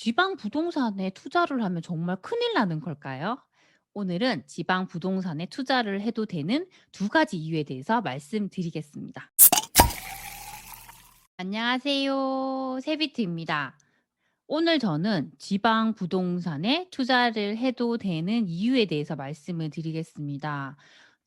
지방 부동산에 투자를 하면 정말 큰일 나는 걸까요? 오늘은 지방 부동산에 투자를 해도 되는 두 가지 이유에 대해서 말씀드리겠습니다. 안녕하세요. 세비트입니다. 오늘 저는 지방 부동산에 투자를 해도 되는 이유에 대해서 말씀을 드리겠습니다.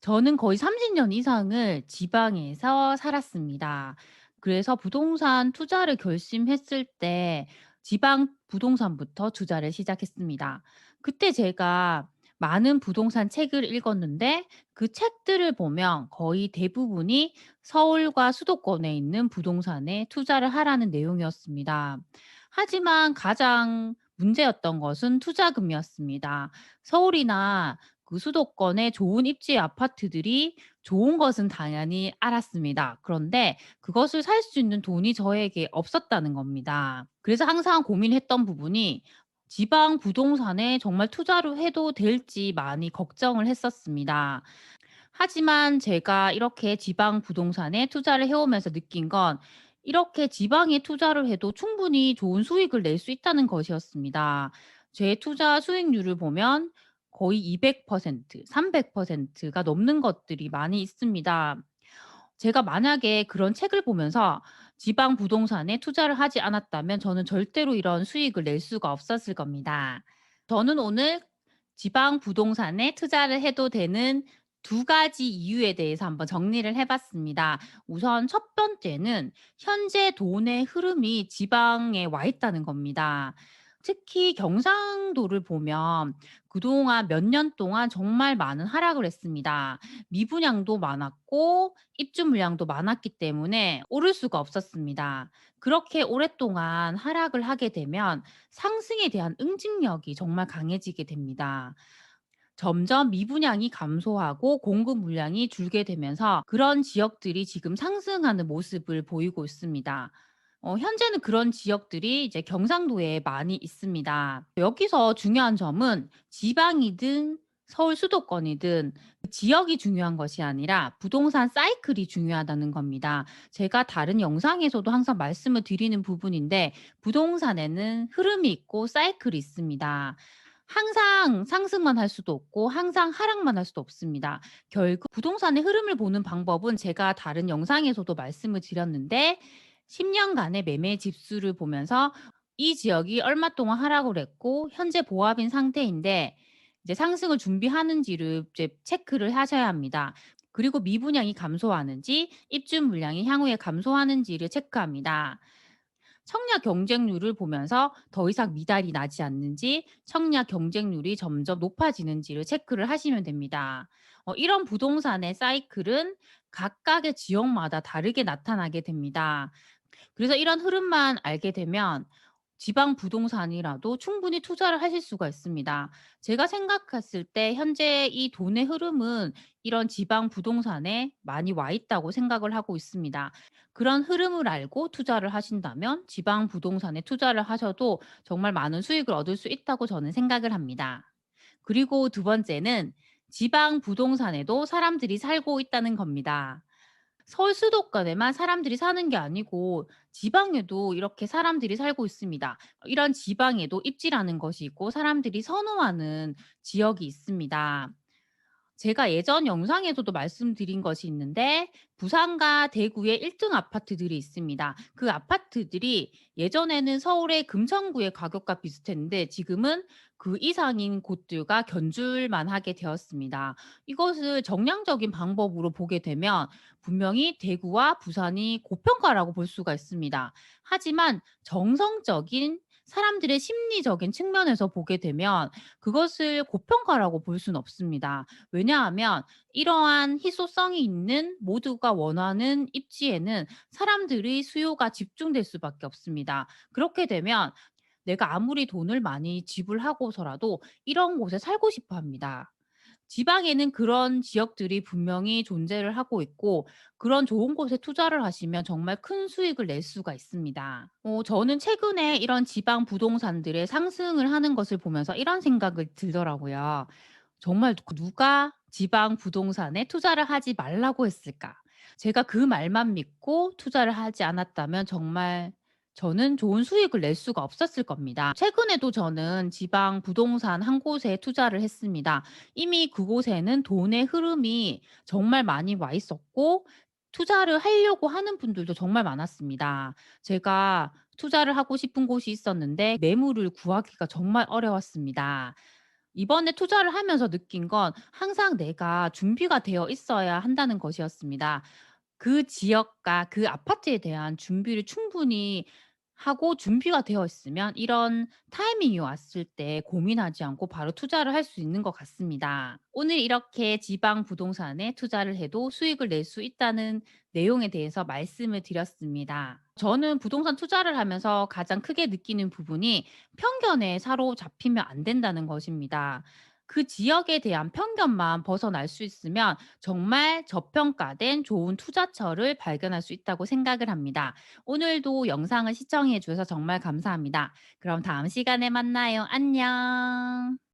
저는 거의 30년 이상을 지방에서 살았습니다. 그래서 부동산 투자를 결심했을 때 지방 부동산부터 투자를 시작했습니다. 그때 제가 많은 부동산 책을 읽었는데 그 책들을 보면 거의 대부분이 서울과 수도권에 있는 부동산에 투자를 하라는 내용이었습니다. 하지만 가장 문제였던 것은 투자금이었습니다. 서울이나 그 수도권의 좋은 입지 아파트들이 좋은 것은 당연히 알았습니다. 그런데 그것을 살 수 있는 돈이 저에게 없었다는 겁니다. 그래서 항상 고민했던 부분이 지방 부동산에 정말 투자를 해도 될지 많이 걱정을 했었습니다. 하지만 제가 이렇게 지방 부동산에 투자를 해오면서 느낀 건 이렇게 지방에 투자를 해도 충분히 좋은 수익을 낼 수 있다는 것이었습니다. 제 투자 수익률을 보면 거의 200%, 300%가 넘는 것들이 많이 있습니다. 제가 만약에 그런 책을 보면서 지방 부동산에 투자를 하지 않았다면 저는 절대로 이런 수익을 낼 수가 없었을 겁니다. 저는 오늘 지방 부동산에 투자를 해도 되는 두 가지 이유에 대해서 한번 정리를 해 봤습니다. 우선 첫 번째는 현재 돈의 흐름이 지방에 와 있다는 겁니다. 특히 경상도를 보면 그동안 몇 년 동안 정말 많은 하락을 했습니다. 미분양도 많았고 입주 물량도 많았기 때문에 오를 수가 없었습니다. 그렇게 오랫동안 하락을 하게 되면 상승에 대한 응징력이 정말 강해지게 됩니다. 점점 미분양이 감소하고 공급 물량이 줄게 되면서 그런 지역들이 지금 상승하는 모습을 보이고 있습니다. 현재는 그런 지역들이 이제 경상도에 많이 있습니다. 여기서 중요한 점은 지방이든 서울 수도권이든 그 지역이 중요한 것이 아니라 부동산 사이클이 중요하다는 겁니다. 제가 다른 영상에서도 항상 말씀을 드리는 부분인데 부동산에는 흐름이 있고 사이클이 있습니다. 항상 상승만 할 수도 없고 항상 하락만 할 수도 없습니다. 결국 부동산의 흐름을 보는 방법은 제가 다른 영상에서도 말씀을 드렸는데 10 년간의 매매 집수를 보면서 이 지역이 얼마 동안 하락을 했고 현재 보합인 상태인데 이제 상승을 준비하는지를 이제 체크를 하셔야 합니다. 그리고 미분양이 감소하는지 입주 물량이 향후에 감소하는지를 체크합니다. 청약 경쟁률을 보면서 더 이상 미달이 나지 않는지 청약 경쟁률이 점점 높아지는지를 체크를 하시면 됩니다. 이런 부동산의 사이클은 각각의 지역마다 다르게 나타나게 됩니다. 그래서 이런 흐름만 알게 되면 지방 부동산이라도 충분히 투자를 하실 수가 있습니다. 제가 생각했을 때 현재 이 돈의 흐름은 이런 지방 부동산에 많이 와 있다고 생각을 하고 있습니다. 그런 흐름을 알고 투자를 하신다면 지방 부동산에 투자를 하셔도 정말 많은 수익을 얻을 수 있다고 저는 생각을 합니다. 그리고 두 번째는 지방 부동산에도 사람들이 살고 있다는 겁니다. 서울 수도권에만 사람들이 사는 게 아니고 지방에도 이렇게 사람들이 살고 있습니다. 이런 지방에도 입지라는 것이 있고 사람들이 선호하는 지역이 있습니다. 제가 예전 영상에서도 말씀드린 것이 있는데 부산과 대구에 1등 아파트들이 있습니다. 그 아파트들이 예전에는 서울의 금천구의 가격과 비슷했는데 지금은 그 이상인 곳들과 견줄만 하게 되었습니다. 이것을 정량적인 방법으로 보게 되면 분명히 대구와 부산이 고평가라고 볼 수가 있습니다. 하지만 정성적인 사람들의 심리적인 측면에서 보게 되면 그것을 고평가라고 볼 수는 없습니다. 왜냐하면 이러한 희소성이 있는 모두가 원하는 입지에는 사람들의 수요가 집중될 수밖에 없습니다. 그렇게 되면 내가 아무리 돈을 많이 지불하고서라도 이런 곳에 살고 싶어 합니다. 지방에는 그런 지역들이 분명히 존재를 하고 있고 그런 좋은 곳에 투자를 하시면 정말 큰 수익을 낼 수가 있습니다. 저는 최근에 이런 지방 부동산들의 상승을 하는 것을 보면서 이런 생각을 들더라고요. 정말 누가 지방 부동산에 투자를 하지 말라고 했을까? 제가 그 말만 믿고 투자를 하지 않았다면 정말 저는 좋은 수익을 낼 수가 없었을 겁니다. 최근에도 저는 지방 부동산 한 곳에 투자를 했습니다. 이미 그곳에는 돈의 흐름이 정말 많이 와 있었고 투자를 하려고 하는 분들도 정말 많았습니다. 제가 투자를 하고 싶은 곳이 있었는데 매물을 구하기가 정말 어려웠습니다. 이번에 투자를 하면서 느낀 건 항상 내가 준비가 되어 있어야 한다는 것이었습니다. 그 지역과 그 아파트에 대한 준비를 충분히 하고 준비가 되어 있으면 이런 타이밍이 왔을 때 고민하지 않고 바로 투자를 할 수 있는 것 같습니다. 오늘 이렇게 지방 부동산에 투자를 해도 수익을 낼 수 있다는 내용에 대해서 말씀을 드렸습니다. 저는 부동산 투자를 하면서 가장 크게 느끼는 부분이 편견에 사로잡히면 안 된다는 것입니다. 그 지역에 대한 편견만 벗어날 수 있으면 정말 저평가된 좋은 투자처를 발견할 수 있다고 생각을 합니다. 오늘도 영상을 시청해 주셔서 정말 감사합니다. 그럼 다음 시간에 만나요. 안녕.